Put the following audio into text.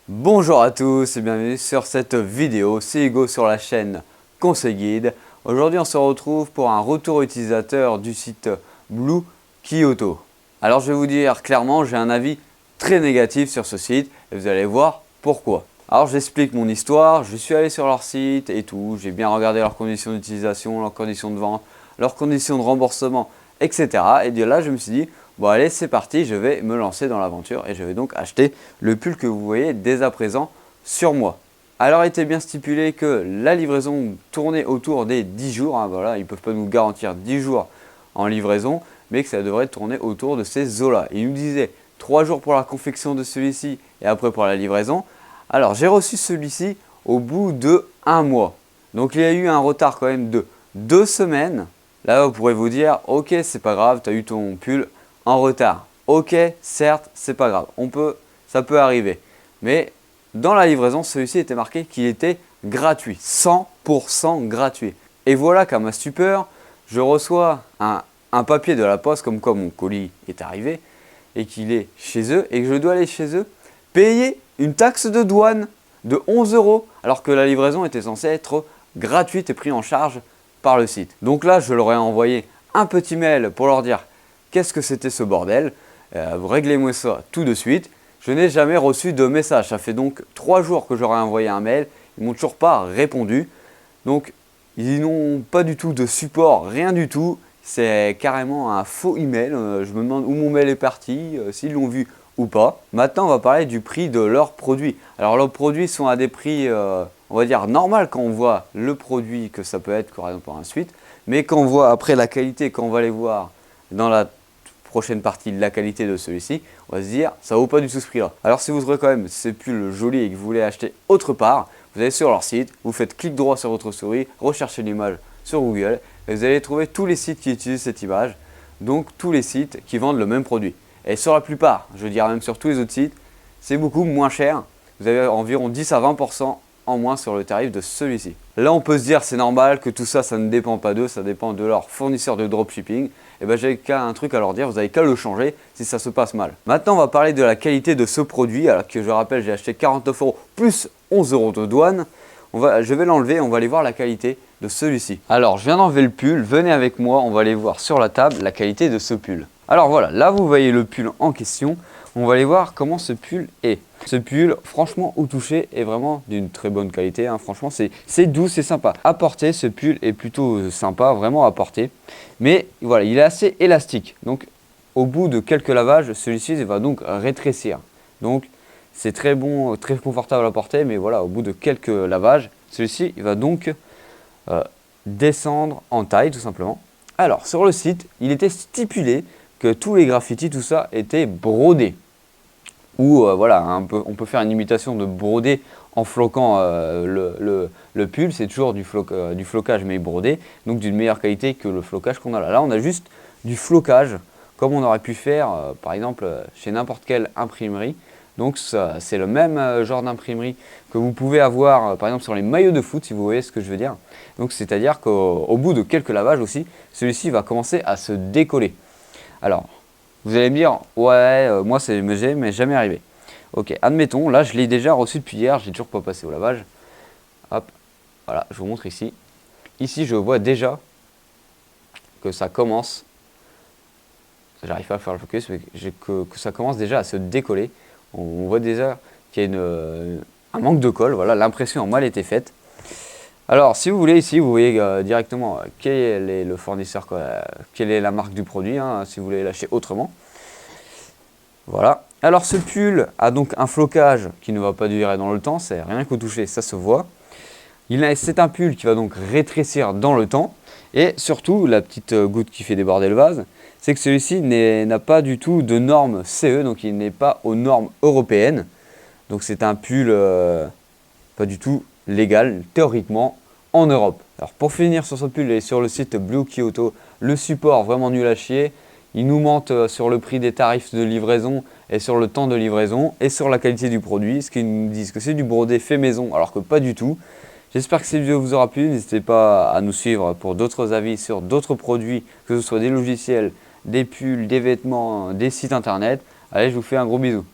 Bonjour à tous et bienvenue sur cette vidéo, c'est Hugo sur la chaîne Conseil Guide. Aujourd'hui on se retrouve pour un retour utilisateur du site Blue Kyoto. Alors je vais vous dire clairement, j'ai un avis très négatif sur ce site et vous allez voir pourquoi. Alors j'explique mon histoire, je suis allé sur leur site et tout, j'ai bien regardé leurs conditions d'utilisation, leurs conditions de vente, leurs conditions de remboursement, etc. Et de là je me suis dit, bon allez c'est parti, je vais me lancer dans l'aventure et je vais donc acheter le pull que vous voyez dès à présent sur moi. Alors il était bien stipulé que la livraison tournait autour des 10 jours, hein, voilà, ils ne peuvent pas nous garantir 10 jours en livraison, mais que ça devrait tourner autour de ces eaux-là. Ils nous disaient 3 jours pour la confection de celui-ci et après pour la livraison. Alors j'ai reçu celui-ci au bout de 1 mois. Donc il y a eu un retard quand même de 2 semaines. Là vous pourrez vous dire, ok c'est pas grave, tu as eu ton pull en retard. Ok, certes, c'est pas grave, ça peut arriver. Mais dans la livraison, celui-ci était marqué qu'il était gratuit, 100% gratuit. Et voilà qu'à ma stupeur, je reçois un papier de la poste comme quoi mon colis est arrivé et qu'il est chez eux et que je dois aller chez eux payer une taxe de douane de 11 € alors que la livraison était censée être gratuite et prise en charge par le site. Donc là, je leur ai envoyé un petit mail pour leur dire qu'est-ce que c'était ce bordel, réglez-moi ça tout de suite. Je n'ai jamais reçu de message. Ça fait donc 3 jours que j'aurais envoyé un mail. Ils ne m'ont toujours pas répondu. Donc, ils n'ont pas du tout de support, rien du tout. C'est carrément un faux email. Je me demande où mon mail est parti, s'ils l'ont vu ou pas. Maintenant, on va parler du prix de leurs produits. Alors, leurs produits sont à des prix, on va dire, normal quand on voit le produit que ça peut être, par exemple, par la suite. Mais quand on voit après la qualité, quand on va les voir dans la prochaine partie de la qualité de celui-ci, on va se dire ça vaut pas du tout ce prix là. Alors si vous trouvez quand même ces pulls jolis et que vous voulez acheter autre part, vous allez sur leur site, vous faites clic droit sur votre souris, recherchez l'image sur Google et vous allez trouver tous les sites qui utilisent cette image, donc tous les sites qui vendent le même produit. Et sur la plupart, je dirais même sur tous les autres sites, c'est beaucoup moins cher, vous avez environ 10 à 20% en moins sur le tarif de celui-ci. Là on peut se dire c'est normal que tout ça, ça ne dépend pas d'eux, ça dépend de leur fournisseur de dropshipping. Et bien j'ai un truc à leur dire, vous n'avez qu'à le changer si ça se passe mal. Maintenant on va parler de la qualité de ce produit, alors que je rappelle j'ai acheté 49 € plus 11 € de douane. Je vais l'enlever, on va aller voir la qualité de celui-ci. Alors je viens d'enlever le pull, venez avec moi, on va aller voir sur la table la qualité de ce pull. Alors voilà, là vous voyez le pull en question, on va aller voir comment ce pull est. Ce pull, franchement, au toucher, est vraiment d'une très bonne qualité. Hein. Franchement, c'est doux, c'est sympa. À porter, ce pull est plutôt sympa, vraiment à porter. Mais voilà, il est assez élastique. Donc, au bout de quelques lavages, celui-ci va donc rétrécir. Donc, c'est très bon, très confortable à porter. Mais voilà, au bout de quelques lavages, celui-ci va donc descendre en taille, tout simplement. Alors, sur le site, il était stipulé que tous les graffitis, tout ça, étaient brodés. Ou voilà, on peut faire une imitation de broder en floquant le pull. C'est toujours du flocage mais brodé, donc d'une meilleure qualité que le flocage qu'on a là. Là, on a juste du flocage, comme on aurait pu faire par exemple chez n'importe quelle imprimerie. Donc c'est le même genre d'imprimerie que vous pouvez avoir par exemple sur les maillots de foot, si vous voyez ce que je veux dire. Donc c'est-à-dire qu'au bout de quelques lavages aussi, celui-ci va commencer à se décoller. Alors, vous allez me dire, ouais, moi c'est mais jamais arrivé. Ok, admettons, là je l'ai déjà reçu depuis hier, j'ai toujours pas passé au lavage. Hop, voilà, je vous montre ici. Ici, je vois déjà que ça commence, j'arrive pas à faire le focus, mais que ça commence déjà à se décoller. On voit déjà qu'il y a un manque de colle, voilà, l'impression a mal été faite. Alors, si vous voulez, ici, vous voyez directement quel est le fournisseur, quelle est la marque du produit, hein, si vous voulez l'acheter autrement. Voilà. Alors, ce pull a donc un flocage qui ne va pas durer dans le temps, c'est rien qu'au toucher, ça se voit. C'est un pull qui va donc rétrécir dans le temps. Et surtout, la petite goutte qui fait déborder le vase, c'est que celui-ci n'a pas du tout de normes CE, donc il n'est pas aux normes européennes. Donc, c'est un pull pas du tout légal, théoriquement, en Europe. Alors pour finir sur ce pull et sur le site Blue Kyoto, le support vraiment nul à chier. Ils nous mentent sur le prix des tarifs de livraison et sur le temps de livraison et sur la qualité du produit, ce qu'ils nous disent que c'est du brodé fait maison alors que pas du tout. J'espère que cette vidéo vous aura plu, n'hésitez pas à nous suivre pour d'autres avis sur d'autres produits, que ce soit des logiciels, des pulls, des vêtements, des sites internet. Allez, je vous fais un gros bisou.